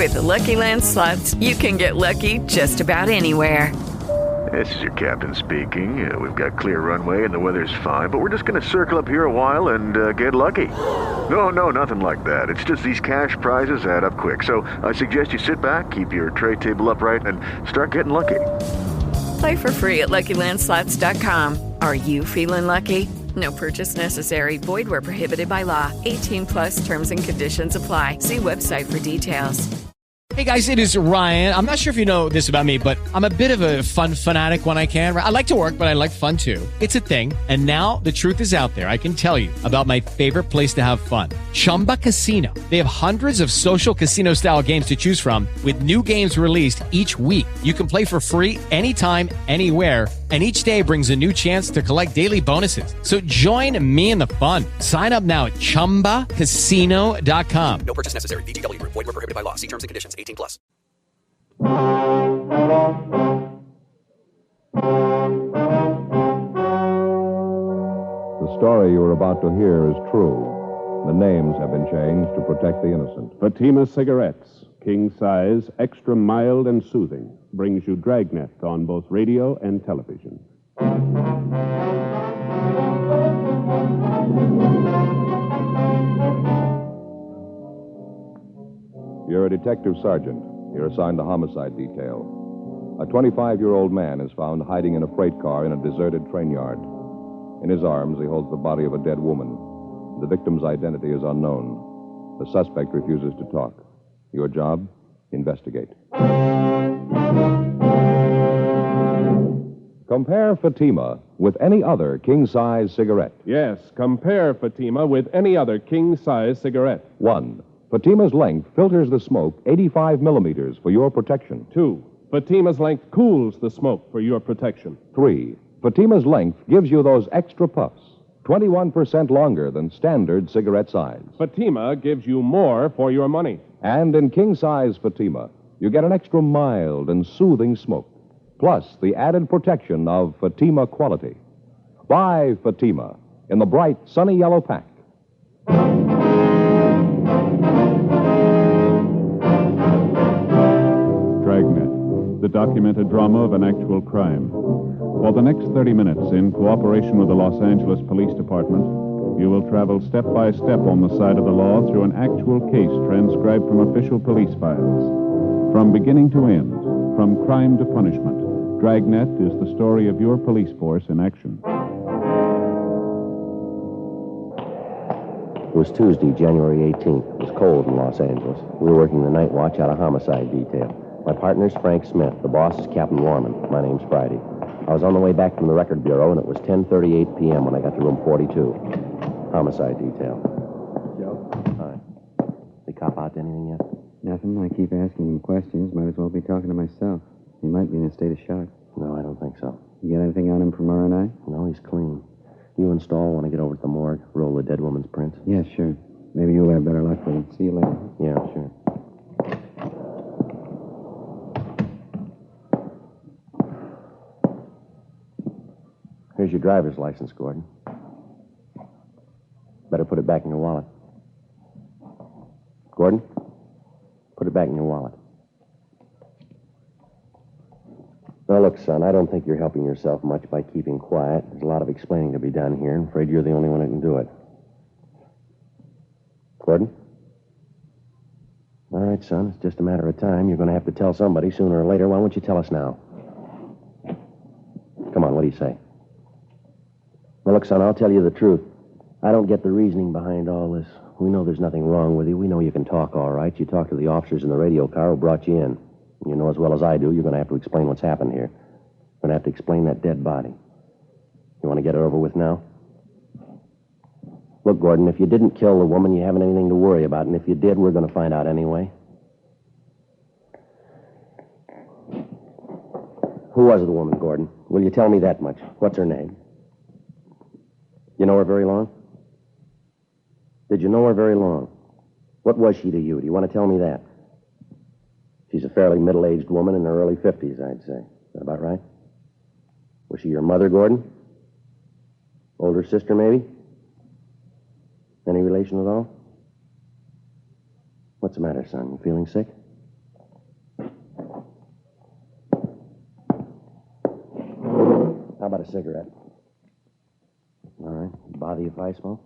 With the Lucky Land Slots, you can get lucky just about anywhere. This is your captain speaking. We've got clear runway and the weather's fine, but we're just going to circle up here a while and get lucky. No, nothing like that. It's just these cash prizes add up quick. So I suggest you sit back, keep your tray table upright, and start getting lucky. Play for free at LuckyLandSlots.com. Are you feeling lucky? No purchase necessary. Void where prohibited by law. 18 plus terms and conditions apply. See website for details. Hey guys, it is Ryan. I'm not sure if you know this about me, but I'm a bit of a fun fanatic when I can. I like to work, but I like fun too. It's a thing. And now the truth is out there. I can tell you about my favorite place to have fun. Chumba Casino. They have hundreds of social casino style games to choose from with new games released each week. You can play for free anytime, anywhere. And each day brings a new chance to collect daily bonuses. So join me in the fun. Sign up now at ChumbaCasino.com. No purchase necessary. VGW Group. Void where prohibited by law. See terms and conditions. 18 plus. The story you are about to hear is true. The names have been changed to protect the innocent. Fatima Cigarettes, king size, extra mild and soothing, brings you Dragnet on both radio and television. You're a detective sergeant. You're assigned to homicide detail. A 25-year-old man is found hiding in a freight car in a deserted train yard. In his arms, he holds the body of a dead woman. The victim's identity is unknown. The suspect refuses to talk. Your job? Investigate. Compare Fatima with any other king-size cigarette. Yes, compare Fatima with any other king-size cigarette. 1. Fatima's length filters the smoke 85 millimeters for your protection. 2. Fatima's length cools the smoke for your protection. 3. Fatima's length gives you those extra puffs, 21% longer than standard cigarette size. Fatima gives you more for your money. And in king-size Fatima, you get an extra mild and soothing smoke, plus the added protection of Fatima quality. Buy Fatima in the bright, sunny yellow pack. Dragnet, the documented drama of an actual crime. For the next 30 minutes, in cooperation with the Los Angeles Police Department, you will travel step by step on the side of the law through an actual case transcribed from official police files. From beginning to end, from crime to punishment, Dragnet is the story of your police force in action. It was Tuesday, January 18th. It was cold in Los Angeles. We were working the night watch out of homicide detail. My partner's Frank Smith. The boss is Captain Warman. My name's Friday. I was on the way back from the record bureau, and it was 10:38 p.m. when I got to room 42. Homicide detail. Joe? Hi. They cop out to anything yet? Nothing. I keep asking him questions. Might as well be talking to myself. He might be in a state of shock. No, I don't think so. You got anything on him from R&I? No, he's clean. You and Stahl want to get over to the morgue, roll the dead woman's prints? Yeah, sure. Maybe you'll have better luck with him. See you later. Yeah, sure. Here's your driver's license, Gordon. Better put it back in your wallet. Gordon, put it back in your wallet. Now, look, son, I don't think you're helping yourself much by keeping quiet. There's a lot of explaining to be done here. I'm afraid you're the only one who can do it. Gordon? All right, son, it's just a matter of time. You're going to have to tell somebody sooner or later. Why won't you tell us now? Come on, what do you say? Well, look, son, I'll tell you the truth. I don't get the reasoning behind all this. We know there's nothing wrong with you. We know you can talk all right. You talked to the officers in the radio car who brought you in. You know as well as I do, you're going to have to explain what's happened here. You're going to have to explain that dead body. You want to get it over with now? Look, Gordon, if you didn't kill the woman, you haven't anything to worry about. And if you did, we're going to find out anyway. Who was the woman, Gordon? Will you tell me that much? What's her name? You know her very long? Did you know her very long? What was she to you? Do you want to tell me that? She's a fairly middle-aged woman in her early 50s, I'd say. Is that about right? Was she your mother, Gordon? Older sister, maybe? Any relation at all? What's the matter, son? You feeling sick? about a cigarette? All right. Bother you if I smoke?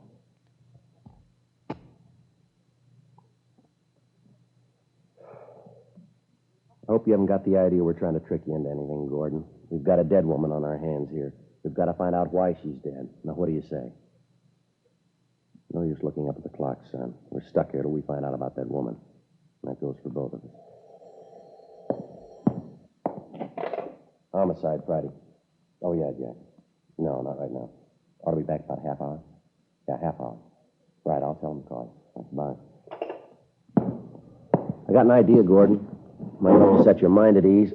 I hope you haven't got the idea we're trying to trick you into anything, Gordon. We've got a dead woman on our hands here. We've got to find out why she's dead. Now, what do you say? No use looking up at the clock, son. We're stuck here till we find out about that woman. And that goes for both of us. Homicide Friday. Oh, yeah, Jack. No, not right now. Ought to be back about half hour. Yeah, half hour. Right, I'll tell him to call you. Bye. I got an idea, Gordon. Might help set your mind at ease.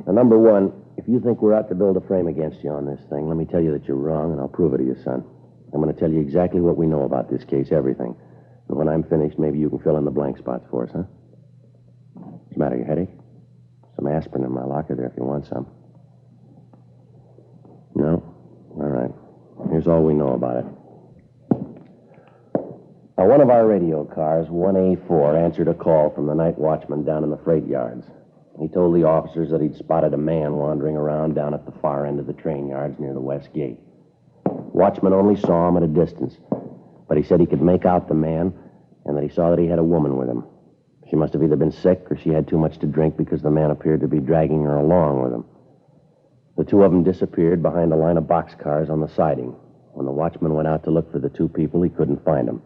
Now, number one, if you think we're out to build a frame against you on this thing, let me tell you that you're wrong, and I'll prove it to you, son. I'm going to tell you exactly what we know about this case, everything. And when I'm finished, maybe you can fill in the blank spots for us, huh? What's the matter, your headache? Some aspirin in my locker there if you want some. No? All right. Here's all we know about it. Now, one of our radio cars, 1A4, answered a call from the night watchman down in the freight yards. He told the officers that he'd spotted a man wandering around down at the far end of the train yards near the west gate. Watchman only saw him at a distance, but he said he could make out the man and that he saw that he had a woman with him. She must have either been sick or she had too much to drink because the man appeared to be dragging her along with him. The two of them disappeared behind a line of boxcars on the siding. When the watchman went out to look for the two people, he couldn't find them.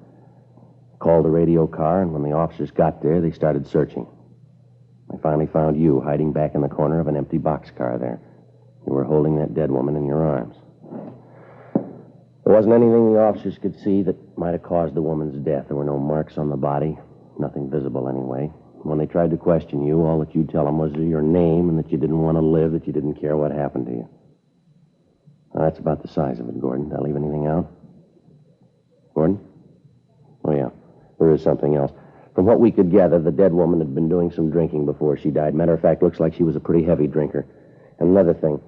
Called the radio car, and when the officers got there, they started searching. I finally found you hiding back in the corner of an empty boxcar there. You were holding that dead woman in your arms. There wasn't anything the officers could see that might have caused the woman's death. There were no marks on the body, nothing visible anyway. When they tried to question you, all that you'd tell them was your name and that you didn't want to live, that you didn't care what happened to you. Now, that's about the size of it, Gordon. Did I leave anything out? Gordon? Oh, yeah. There is something else. From what we could gather, the dead woman had been doing some drinking before she died. Matter of fact, looks like she was a pretty heavy drinker. And another thing,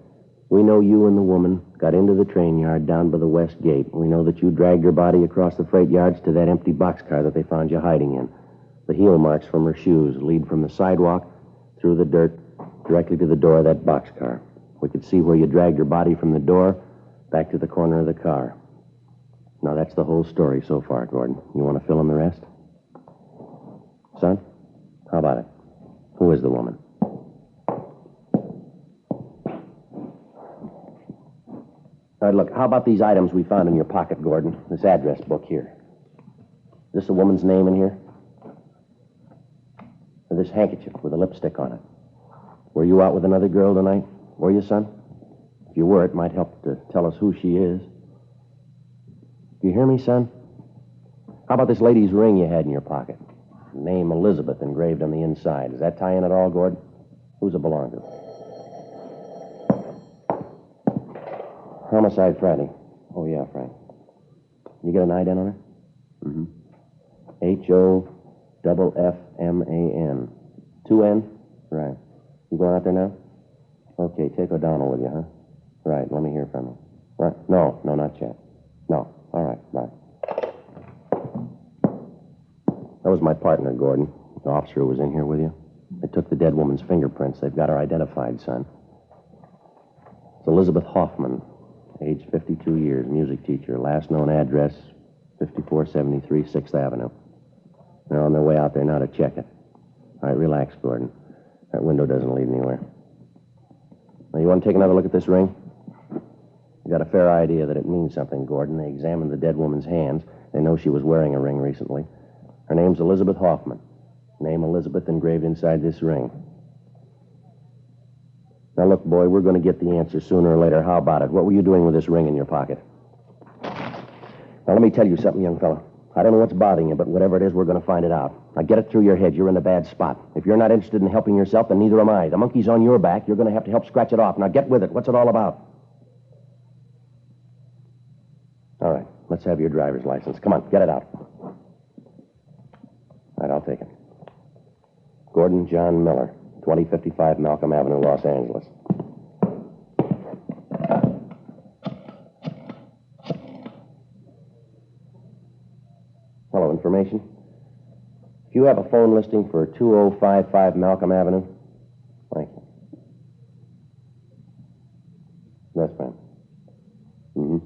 we know you and the woman got into the train yard down by the west gate. We know that you dragged her body across the freight yards to that empty boxcar that they found you hiding in. The heel marks from her shoes lead from the sidewalk through the dirt directly to the door of that boxcar. We could see where you dragged her body from the door back to the corner of the car. Now, that's the whole story so far, Gordon. You want to fill in the rest? Son, how about it? Who is the woman? All right, look, how about these items we found in your pocket, Gordon? This address book here. Is this a woman's name in here? Or this handkerchief with a lipstick on it? Were you out with another girl tonight? Were you, son? If you were, it might help to tell us who she is. Do you hear me, son? How about this lady's ring you had in your pocket? Name Elizabeth engraved on the inside. Does that tie in at all, Gordon? Who's it belong to? Homicide Friday. Oh, yeah, Frank. You get an ident on her? Mm-hmm. H-O-F-F-M-A-N. 2 N? Right. You going out there now? Okay, take O'Donnell with you, huh? Right, let me hear from you. Right? No, not yet. No. All right, bye. That was my partner, Gordon. The officer who was in here with you. They took the dead woman's fingerprints. They've got her identified, son. It's Elizabeth Hoffman, age 52 years, music teacher. Last known address, 5473 6th Avenue. They're on their way out there now to check it. All right, relax, Gordon. That window doesn't lead anywhere. Now, you want to take another look at this ring? You got a fair idea that it means something, Gordon. They examined the dead woman's hands. They know she was wearing a ring recently. Her name's Elizabeth Hoffman. Name Elizabeth engraved inside this ring. Now, look, boy, we're going to get the answer sooner or later. How about it? What were you doing with this ring in your pocket? Now, let me tell you something, young fella. I don't know what's bothering you, but whatever it is, we're going to find it out. Now, get it through your head. You're in a bad spot. If you're not interested in helping yourself, then neither am I. The monkey's on your back. You're going to have to help scratch it off. Now, get with it. What's it all about? All right, let's have your driver's license. Come on, get it out. All right, I'll take it. Gordon John Miller, 2055 Malcolm Avenue, Los Angeles. Hello, information? If you have a phone listing for 2055 Malcolm Avenue, thank you. Yes, ma'am. Mm-hmm.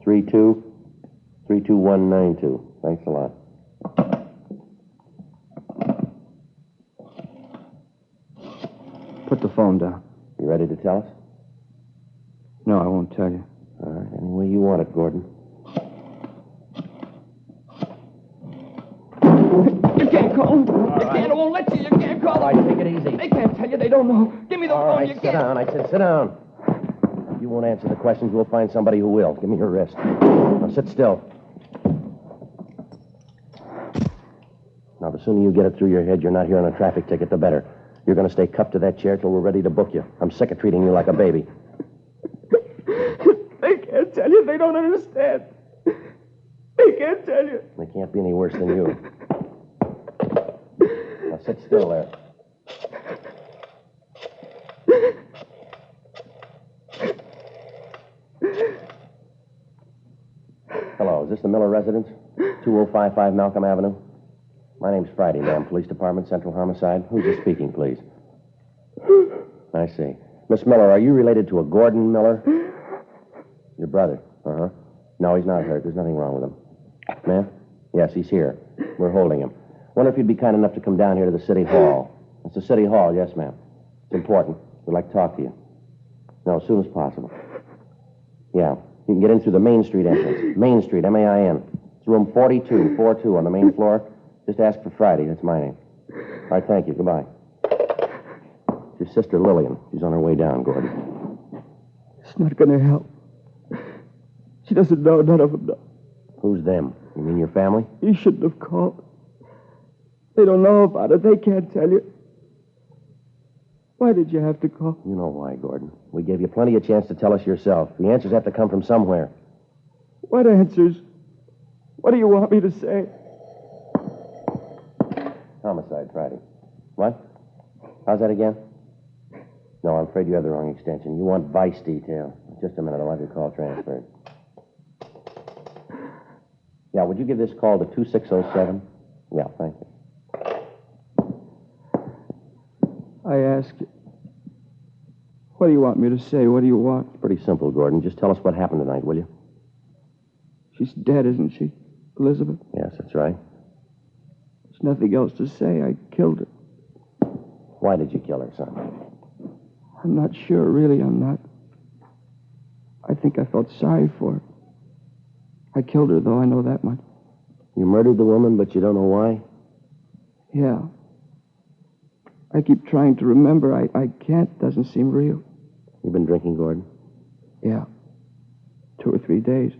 32192. Thanks a lot. Put the phone down. You ready to tell us? No, I won't tell you. All right, any way you want it, Gordon. You can't call them. You can't. I won't let you. You can't call them. All right, take it easy. They can't tell you. They don't know. Give me the All phone. right, You sit can't. down. I said sit down. If you won't answer the questions, we'll find somebody who will. Give me your wrist. Now sit still. Now, the sooner you get it through your head you're not here on a traffic ticket, the better. You're going to stay cuffed to that chair till we're ready to book you. I'm sick of treating you like a baby. They can't tell you. They don't understand. They can't tell you. They can't be any worse than you. Now sit still there. Hello, is this the Miller residence? 2055 Malcolm Avenue? My name's Friday, ma'am. Police Department, Central Homicide. Who's this speaking, please? I see. Miss Miller, are you related to a Gordon Miller? Your brother? Uh-huh. No, he's not hurt. There's nothing wrong with him. Ma'am? Yes, he's here. We're holding him. Wonder if you'd be kind enough to come down here to the City Hall. It's the City Hall, yes, ma'am. It's important. We'd like to talk to you. No, as soon as possible. Yeah. You can get in through the Main Street entrance. Main Street, M-A-I-N. It's room 4242 on the main floor. Just ask for Friday. That's my name. All right, thank you. Goodbye. It's your sister, Lillian. She's on her way down, Gordon. It's not going to help. She doesn't know. None of them know. Who's them? You mean your family? You shouldn't have called. They don't know about it. They can't tell you. Why did you have to call? You know why, Gordon. We gave you plenty of chance to tell us yourself. The answers have to come from somewhere. What answers? What do you want me to say? Homicide, Friday. What? How's that again? No, I'm afraid you have the wrong extension. You want vice detail. Just a minute. I'll have your call transferred. Yeah, would you give this call to 2607? Yeah, thank you. I ask you. What do you want me to say? What do you want? It's pretty simple, Gordon. Just tell us what happened tonight, will you? She's dead, isn't she? Elizabeth? Yes, that's right. There's nothing else to say. I killed her. Why did you kill her, son? I'm not sure, really, I'm not. I think I felt sorry for her. I killed her, though, I know that much. You murdered the woman, but you don't know why? Yeah. I keep trying to remember. I can't. Doesn't seem real. You've been drinking, Gordon? Yeah. 2 or 3 days.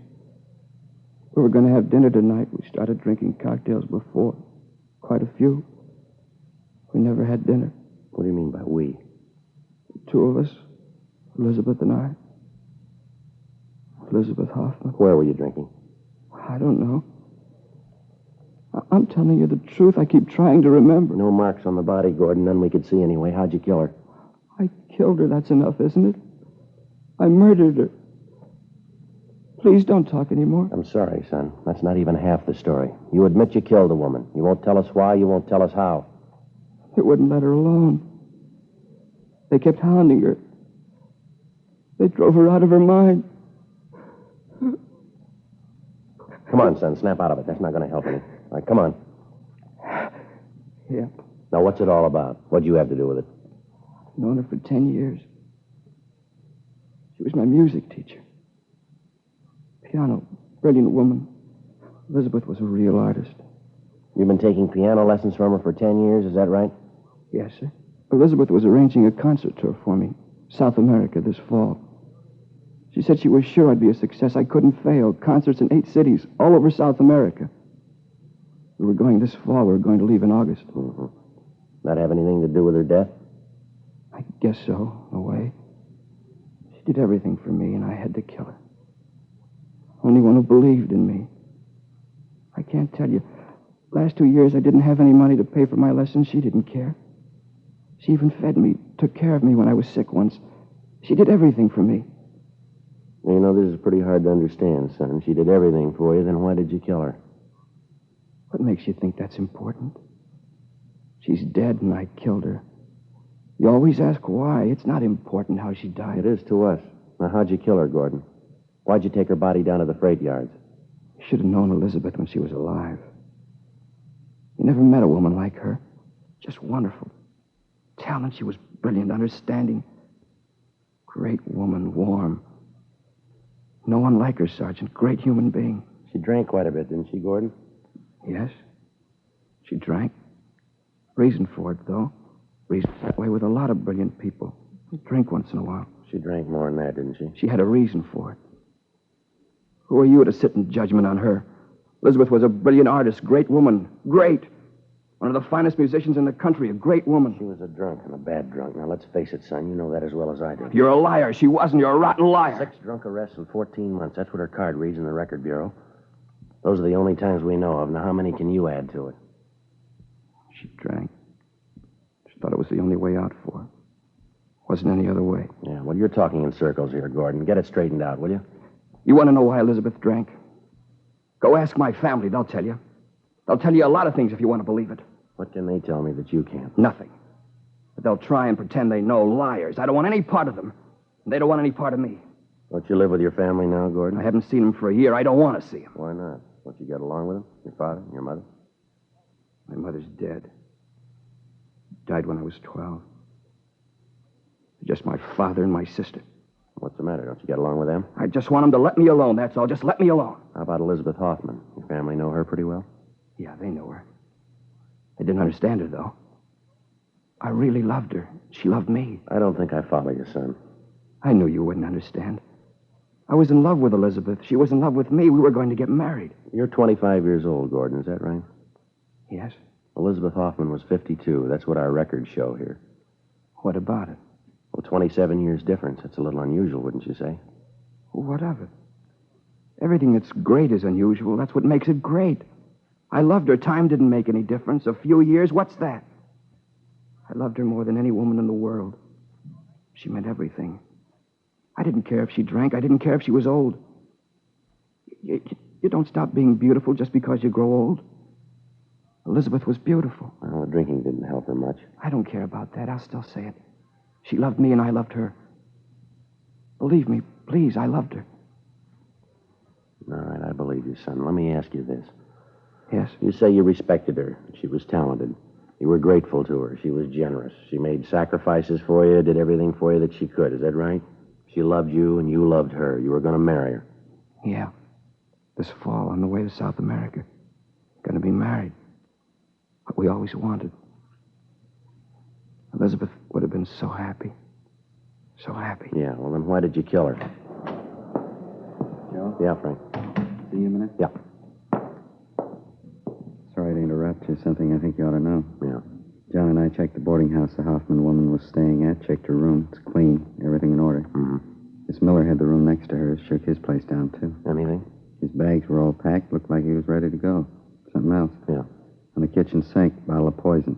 We were going to have dinner tonight. We started drinking cocktails before. Quite a few. We never had dinner. What do you mean by we? 2 of us. Elizabeth and I. Elizabeth Hoffman. Where were you drinking? I don't know. I'm telling you the truth. I keep trying to remember. No marks on the body, Gordon. None we could see anyway. How'd you kill her? I killed her. That's enough, isn't it? I murdered her. Please don't talk anymore. I'm sorry, son. That's not even half the story. You admit you killed a woman. You won't tell us why. You won't tell us how. They wouldn't let her alone. They kept hounding her. They drove her out of her mind. Come on, son. Snap out of it. That's not going to help any. All right, come on. Yeah. Now, what's it all about? What'd you have to do with it? I've known her for 10 years. She was my music teacher. Piano. Brilliant woman. Elizabeth was a real artist. You've been taking piano lessons from her for 10 years, is that right? Yes, sir. Elizabeth was arranging a concert tour for me. South America this fall. She said she was sure I'd be a success. I couldn't fail. Concerts in 8 cities, all over South America. We were going this fall. We were going to leave in August. Mm-hmm. That have anything to do with her death? I guess so, in a way. She did everything for me, and I had to kill her. Only one who believed in me. I can't tell you. Last 2 years, I didn't have any money to pay for my lessons. She didn't care. She even fed me, took care of me when I was sick once. She did everything for me. You know, this is pretty hard to understand, son. She did everything for you, then why did you kill her? What makes you think that's important? She's dead, and I killed her. You always ask why. It's not important how she died. It is to us. Now, how'd you kill her, Gordon? Why'd you take her body down to the freight yards? You should have known Elizabeth when she was alive. You never met a woman like her. Just wonderful. Talent, she was brilliant, understanding. Great woman, warm. No one like her, Sergeant. Great human being. She drank quite a bit, didn't she, Gordon? Yes. She drank. Reason for it, though. Reason that way with a lot of brilliant people. They drink once in a while. She drank more than that, didn't she? She had a reason for it. Who are you to sit in judgment on her? Elizabeth was a brilliant artist, great woman. Great. One of the finest musicians in the country, a great woman. She was a drunk and a bad drunk. Now, let's face it, son. You know that as well as I do. You're a liar. She wasn't. You're a rotten liar. 6 drunk arrests in 14 months. That's what her card reads in the record bureau. Those are the only times we know of. Now, how many can you add to it? She drank. She thought it was the only way out for her. Wasn't any other way. Yeah, well, you're talking in circles here, Gordon. Get it straightened out, will you? You want to know why Elizabeth drank? Go ask my family. They'll tell you. They'll tell you a lot of things if you want to believe it. What can they tell me that you can't? Nothing. But they'll try and pretend they know. Liars. I don't want any part of them. And they don't want any part of me. Don't you live with your family now, Gordon? I haven't seen them for a year. I don't want to see them. Why not? Don't you get along with them? Your father? Your mother? My mother's dead. Died when I was 12. Just my father and my sister. What's the matter? Don't you get along with them? I just want them to let me alone, that's all. Just let me alone. How about Elizabeth Hoffman? Your family know her pretty well? Yeah, they know her. They didn't understand her, though. I really loved her. She loved me. I don't think I follow you, son. I knew you wouldn't understand. I was in love with Elizabeth. She was in love with me. We were going to get married. You're 25 years old, Gordon. Is that right? Yes. Elizabeth Hoffman was 52. That's what our records show here. What about it? Well, 27 years difference. That's a little unusual, wouldn't you say? What of it? Everything that's great is unusual. That's what makes it great. I loved her. Time didn't make any difference. A few years, what's that? I loved her more than any woman in the world. She meant everything. I didn't care if she drank. I didn't care if she was old. You don't stop being beautiful just because you grow old. Elizabeth was beautiful. Well, the drinking didn't help her much. I don't care about that. I'll still say it. She loved me and I loved her. Believe me, please, I loved her. All right, I believe you, son. Let me ask you this. Yes? You say you respected her. She was talented. You were grateful to her. She was generous. She made sacrifices for you, did everything for you that she could. Is that right? She loved you and you loved her. You were going to marry her. Yeah. This fall on the way to South America. Going to be married. What we always wanted. Elizabeth would have been so happy. So happy. Yeah, well, then why did you kill her? Joe? Yeah, Frank. See you a minute? Yeah. Sorry to interrupt you. Something I think you ought to know. Yeah. John and I checked the boarding house the Hoffman woman was staying at, checked her room. It's clean. Everything in order. Mm-hmm. Miss Miller had the room next to hers, shook his place down, too. Anything? His bags were all packed. Looked like he was ready to go. Something else. Yeah. On the kitchen sink, bottle of poison.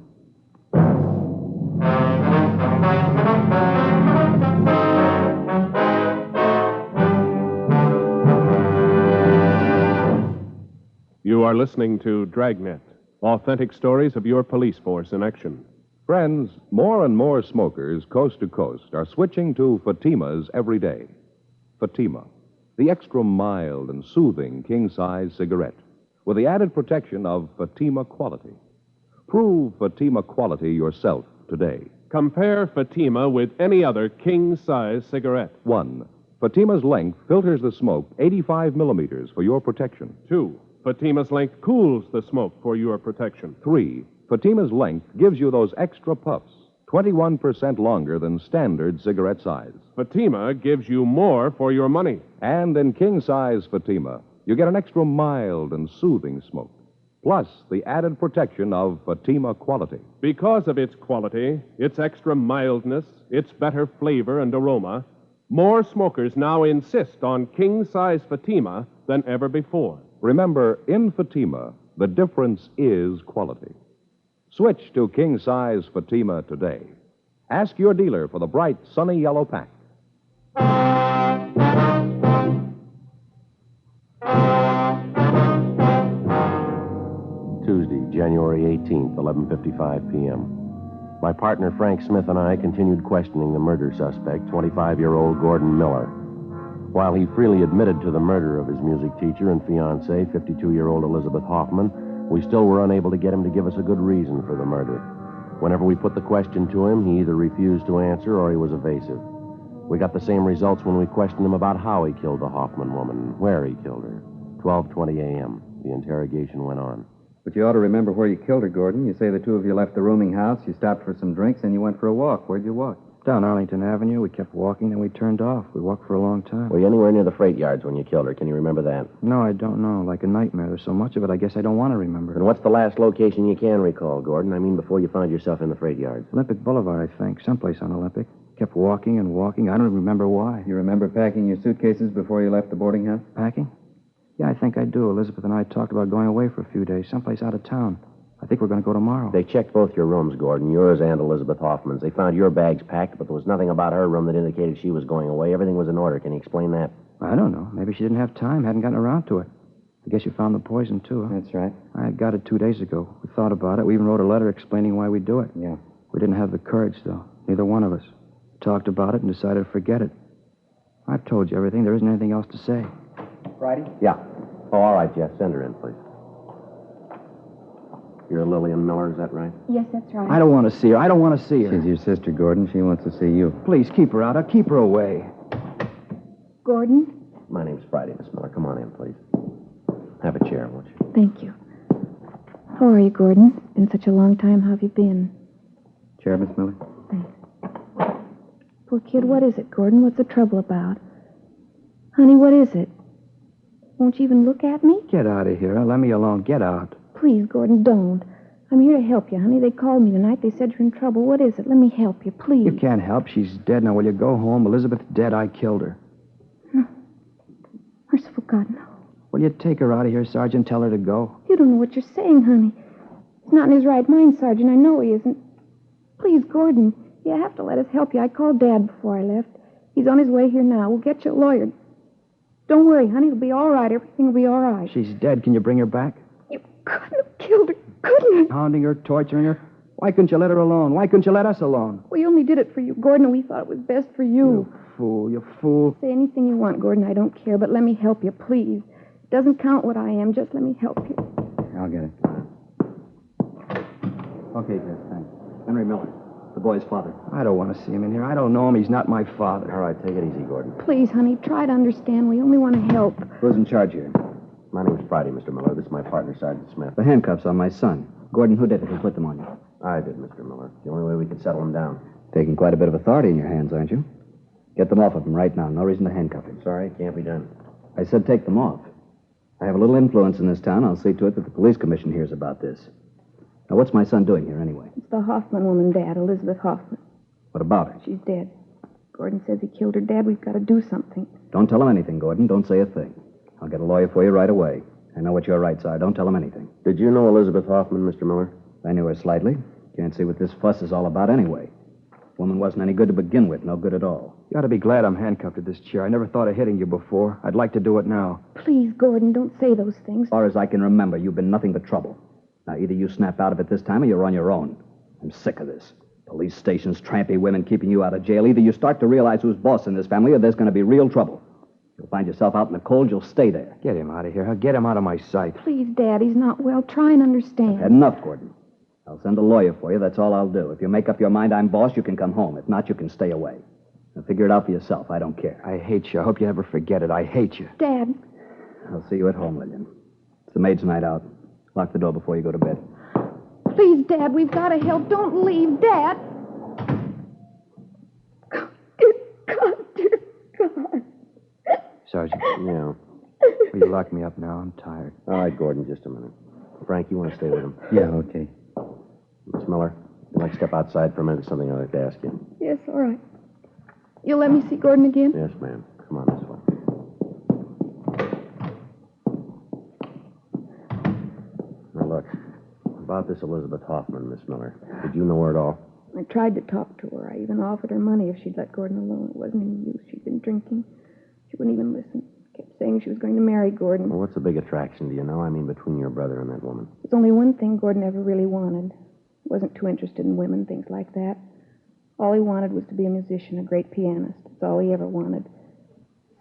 You are listening to Dragnet, authentic stories of your police force in action. Friends, more and more smokers coast to coast are switching to Fatima's every day. Fatima, the extra mild and soothing king-size cigarette with the added protection of Fatima quality. Prove Fatima quality yourself today. Compare Fatima with any other king-size cigarette. 1. Fatima's length filters the smoke 85 millimeters for your protection. 2. Fatima's length cools the smoke for your protection. 3. Fatima's length gives you those extra puffs, 21% longer than standard cigarette size. Fatima gives you more for your money. And in king-size Fatima, you get an extra mild and soothing smoke, plus the added protection of Fatima quality. Because of its quality, its extra mildness, its better flavor and aroma, more smokers now insist on king-size Fatima than ever before. Remember, in Fatima, the difference is quality. Switch to king-size Fatima today. Ask your dealer for the bright, sunny yellow pack. Tuesday, January 18th, 11:55 p.m. My partner Frank Smith and I continued questioning the murder suspect, 25-year-old Gordon Miller. While he freely admitted to the murder of his music teacher and fiancée, 52-year-old Elizabeth Hoffman, we still were unable to get him to give us a good reason for the murder. Whenever we put the question to him, he either refused to answer or he was evasive. We got the same results when we questioned him about how he killed the Hoffman woman, where he killed her. 12:20 a.m. The interrogation went on. But you ought to remember where you killed her, Gordon. You say the two of you left the rooming house, you stopped for some drinks, and you went for a walk. Where'd you walk? Down Arlington Avenue. We kept walking, then we turned off. We walked for a long time. Were you anywhere near the freight yards when you killed her? Can you remember that? No, I don't know. Like a nightmare. There's so much of it, I guess I don't want to remember. And what's the last location you can recall, Gordon? I mean, before you found yourself in the freight yards. Olympic Boulevard, I think. Someplace on Olympic. Kept walking and walking. I don't remember why. You remember packing your suitcases before you left the boarding house? Packing? Yeah, I think I do. Elizabeth and I talked about going away for a few days, someplace out of town. I think we're going to go tomorrow. They checked both your rooms, Gordon, yours and Elizabeth Hoffman's. They found your bags packed, but there was nothing about her room that indicated she was going away. Everything was in order. Can you explain that? I don't know. Maybe she didn't have time, hadn't gotten around to it. I guess you found the poison, too, huh? That's right. I got it 2 days ago. We thought about it. We even wrote a letter explaining why we do it. Yeah. We didn't have the courage, though. Neither one of us. Talked about it and decided to forget it. I've told you everything. There isn't anything else to say. Friday? Yeah. Oh, all right, Jeff. Send her in, please. You're Lillian Miller, is that right? Yes, that's right. I don't want to see her. I don't want to see her. She's your sister, Gordon. She wants to see you. Please, keep her out. I'll keep her away. Gordon? My name's Friday, Miss Miller. Come on in, please. Have a chair, won't you? Thank you. How are you, Gordon? It's been such a long time. How have you been? Chair, Miss Miller? Thanks. Poor kid, what is it, Gordon? What's the trouble about? Honey, what is it? Won't you even look at me? Get out of here. Let me alone. Get out. Please, Gordon, don't. I'm here to help you, honey. They called me tonight. They said you're in trouble. What is it? Let me help you, please. You can't help. She's dead. Now, will you go home? Elizabeth's dead. I killed her. No. Merciful God, no. Will you take her out of here, Sergeant? Tell her to go. You don't know what you're saying, honey. He's not in his right mind, Sergeant. I know he isn't. Please, Gordon, you have to let us help you. I called Dad before I left. He's on his way here now. We'll get you a lawyer. Don't worry, honey. It'll be all right. Everything will be all right. She's dead. Can you bring her back? You couldn't have killed her, couldn't you? Hounding her, torturing her. Why couldn't you let her alone? Why couldn't you let us alone? We only did it for you, Gordon, and we thought it was best for you. You fool. Say anything you want, Gordon. I don't care, but let me help you, please. It doesn't count what I am. Just let me help you. I'll get it. Okay, Jeff, thanks. Henry Miller, the boy's father. I don't want to see him in here. I don't know him. He's not my father. All right, take it easy, Gordon. Please, honey, try to understand. We only want to help. Who's in charge here? My name's Friday, Mr. Miller. This is my partner, Sergeant Smith. The handcuffs on my son. Gordon, who did it? Who put them on you? I did, Mr. Miller. The only way we could settle him down. Taking quite a bit of authority in your hands, aren't you? Get them off of him right now. No reason to handcuff him. Sorry, can't be done. I said take them off. I have a little influence in this town. I'll see to it that the police commission hears about this. Now, what's my son doing here anyway? It's the Hoffman woman, Dad, Elizabeth Hoffman. What about her? She's dead. Gordon says he killed her, Dad. We've got to do something. Don't tell him anything, Gordon. Don't say a thing. I'll get a lawyer for you right away. I know what your rights are. Don't tell him anything. Did you know Elizabeth Hoffman, Mr. Miller? I knew her slightly. Can't see what this fuss is all about anyway. Woman wasn't any good to begin with. No good at all. You ought to be glad I'm handcuffed to this chair. I never thought of hitting you before. I'd like to do it now. Please, Gordon, don't say those things. As far as I can remember, you've been nothing but trouble. Now, either you snap out of it this time or you're on your own. I'm sick of this. Police stations, trampy women keeping you out of jail. Either you start to realize who's boss in this family or there's going to be real trouble. You'll find yourself out in the cold, you'll stay there. Get him out of here. Get him out of my sight. Please, Dad, he's not well. Try and understand. Had enough, Gordon. I'll send a lawyer for you. That's all I'll do. If you make up your mind I'm boss, you can come home. If not, you can stay away. Now, figure it out for yourself. I don't care. I hate you. I hope you never forget it. I hate you. Dad. I'll see you at home, Lillian. It's the maid's night out. Lock the door before you go to bed. Please, Dad, we've got to help. Don't leave, Dad. Dear God, dear God. Sergeant. Yeah. Will you lock me up now? I'm tired. All right, Gordon, just a minute. Frank, you want to stay with him? Yeah, okay. Miss Miller, you'd like to step outside for a minute? Something I'd like to ask you. Yes, all right. You'll let me see Gordon again? Yes, ma'am. Come on this way. Now, look. About this Elizabeth Hoffman, Miss Miller. Did you know her at all? I tried to talk to her. I even offered her money if she'd let Gordon alone. It wasn't any use. She'd been drinking. She wouldn't even listen. Kept saying she was going to marry Gordon. Well, what's the big attraction, do you know? I mean, between your brother and that woman. There's only one thing Gordon ever really wanted. Wasn't too interested in women, things like that. All he wanted was to be a musician, a great pianist. That's all he ever wanted.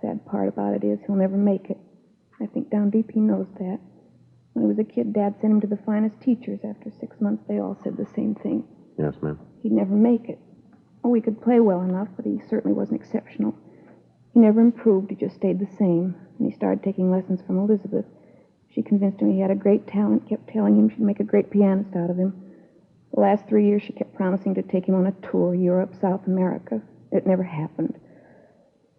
Sad part about it is he'll never make it. I think down deep he knows that. When he was a kid, Dad sent him to the finest teachers. After 6 months, they all said the same thing. Yes, ma'am. He'd never make it. Oh, he could play well enough, but he certainly wasn't exceptional. He never improved. He just stayed the same. And he started taking lessons from Elizabeth. She convinced him he had a great talent, kept telling him she'd make a great pianist out of him. The last 3 years, she kept promising to take him on a tour, Europe, South America. It never happened.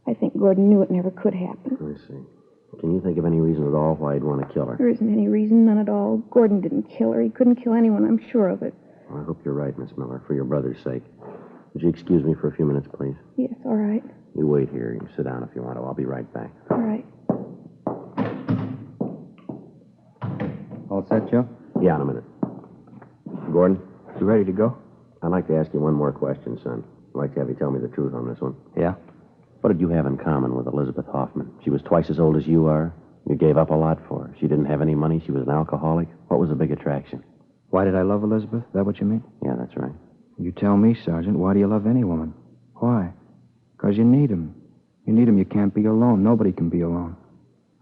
I think Gordon knew it never could happen. I see. Can you think of any reason at all why he'd want to kill her? There isn't any reason, none at all. Gordon didn't kill her. He couldn't kill anyone, I'm sure of it. Well, I hope you're right, Miss Miller, for your brother's sake. Would you excuse me for a few minutes, please? Yes, all right. You wait here. You sit down if you want to. I'll be right back. All right. All set, Joe? Yeah, in a minute. Gordon? You ready to go? I'd like to ask you one more question, son. I'd like to have you tell me the truth on this one. Yeah? What did you have in common with Elizabeth Hoffman? She was twice as old as you are. You gave up a lot for her. She didn't have any money. She was an alcoholic. What was the big attraction? Why did I love Elizabeth? Is that what you mean? Yeah, that's right. You tell me, Sergeant. Why do you love any woman? Why? Because you need him. You need him. You can't be alone. Nobody can be alone.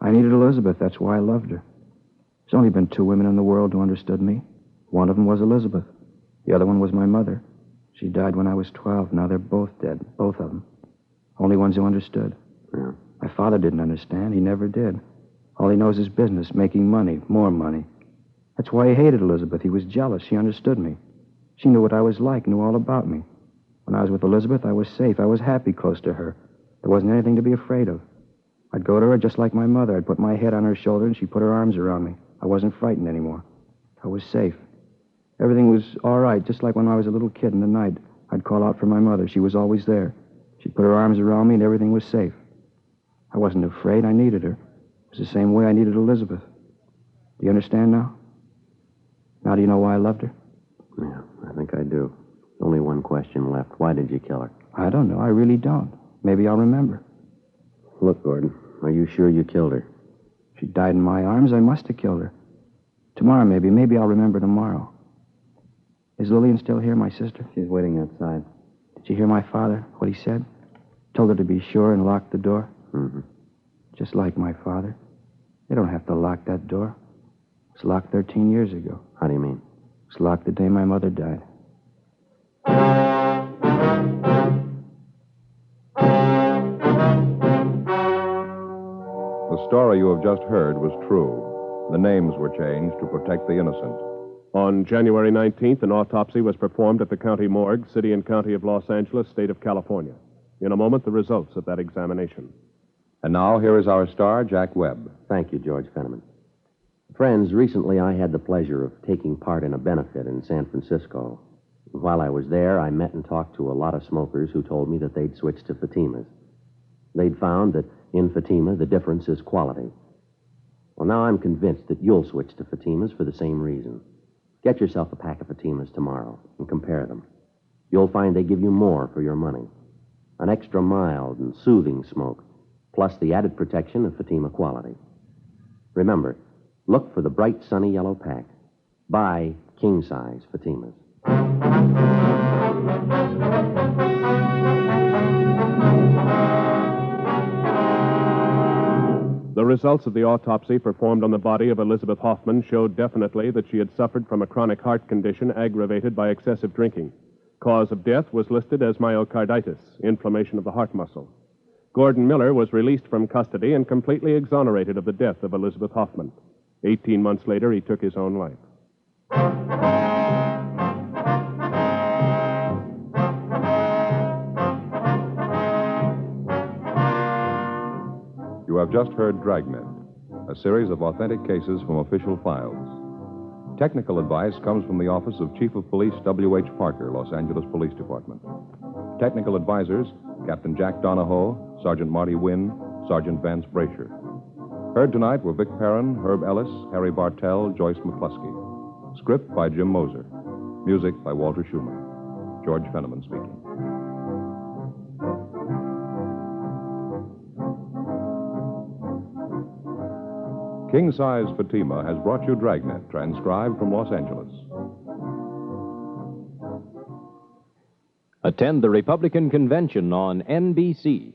I needed Elizabeth. That's why I loved her. There's only been 2 women in the world who understood me. One of them was Elizabeth. The other one was my mother. She died when I was 12. Now they're both dead. Both of them. Only ones who understood. Yeah. My father didn't understand. He never did. All he knows is business, making money, more money. That's why he hated Elizabeth. He was jealous. She understood me. She knew what I was like, knew all about me. When I was with Elizabeth, I was safe. I was happy close to her. There wasn't anything to be afraid of. I'd go to her just like my mother. I'd put my head on her shoulder, and she'd put her arms around me. I wasn't frightened anymore. I was safe. Everything was all right, just like when I was a little kid in the night. I'd call out for my mother. She was always there. She'd put her arms around me, and everything was safe. I wasn't afraid. I needed her. It was the same way I needed Elizabeth. Do you understand now? Now do you know why I loved her? Yeah, I think I do. Only one question left. Why did you kill her? I don't know. I really don't. Maybe I'll remember. Look, Gordon, are you sure you killed her? She died in my arms. I must have killed her. Tomorrow, maybe. Maybe I'll remember tomorrow. Is Lillian still here, my sister? She's waiting outside. Did you hear my father, what he said? Told her to be sure and lock the door? Mm-hmm. Just like my father. They don't have to lock that door. It was locked 13 years ago. How do you mean? It was locked the day my mother died. The story you have just heard was true. The names were changed to protect the innocent. On January 19th, an autopsy was performed at the county morgue, city and county of Los Angeles, state of California. In a moment, the results of that examination. And now, here is our star, Jack Webb. Thank you, George Fenneman. Friends, recently I had the pleasure of taking part in a benefit in San Francisco. While I was there, I met and talked to a lot of smokers who told me that they'd switched to Fatimas. They'd found that in Fatima, the difference is quality. Well, now I'm convinced that you'll switch to Fatimas for the same reason. Get yourself a pack of Fatimas tomorrow and compare them. You'll find they give you more for your money. An extra mild and soothing smoke, plus the added protection of Fatima quality. Remember, look for the bright, sunny yellow pack. Buy king-size Fatimas. The results of the autopsy performed on the body of Elizabeth Hoffman showed definitely that she had suffered from a chronic heart condition aggravated by excessive drinking. Cause of death was listed as myocarditis, inflammation of the heart muscle. Gordon Miller was released from custody and completely exonerated of the death of Elizabeth Hoffman. 18 months later, he took his own life. You have just heard Dragnet, a series of authentic cases from official files. Technical advice comes from the Office of Chief of Police W.H. Parker, Los Angeles Police Department. Technical advisors, Captain Jack Donahoe, Sergeant Marty Wynn, Sergeant Vance Brasher. Heard tonight were Vic Perrin, Herb Ellis, Harry Bartell, Joyce McCluskey. Script by Jim Moser. Music by Walter Schumann. George Fenneman speaking. King Size Fatima has brought you Dragnet, transcribed from Los Angeles. Attend the Republican convention on NBC.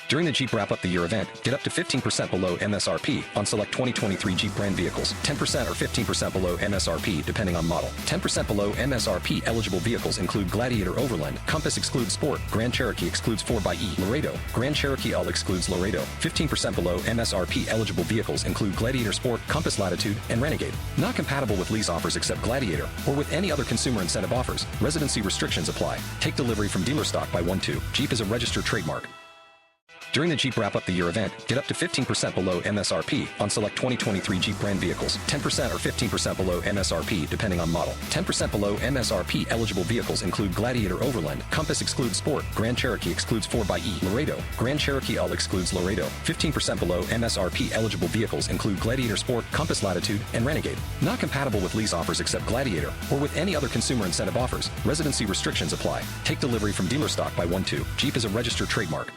During the Jeep Wrap Up the Year event, get up to 15% below MSRP on select 2023 Jeep brand vehicles. 10% or 15% below MSRP depending on model. 10% below MSRP eligible vehicles include Gladiator Overland, Compass excludes Sport, Grand Cherokee excludes 4xe, Laredo, Grand Cherokee All excludes Laredo. 15% below MSRP eligible vehicles include Gladiator Sport, Compass Latitude, and Renegade. Not compatible with lease offers except Gladiator or with any other consumer incentive offers. Residency restrictions apply. Take delivery from dealer stock by 1/2. Jeep is a registered trademark. During the Jeep Wrap Up the Year event, get up to 15% below MSRP on select 2023 Jeep brand vehicles. 10% or 15% below MSRP depending on model. 10% below MSRP eligible vehicles include Gladiator Overland, Compass excludes Sport, Grand Cherokee excludes 4xe, Laredo, Grand Cherokee All excludes Laredo. 15% below MSRP eligible vehicles include Gladiator Sport, Compass Latitude, and Renegade. Not compatible with lease offers except Gladiator or with any other consumer incentive offers. Residency restrictions apply. Take delivery from dealer stock by 1/2. Jeep is a registered trademark.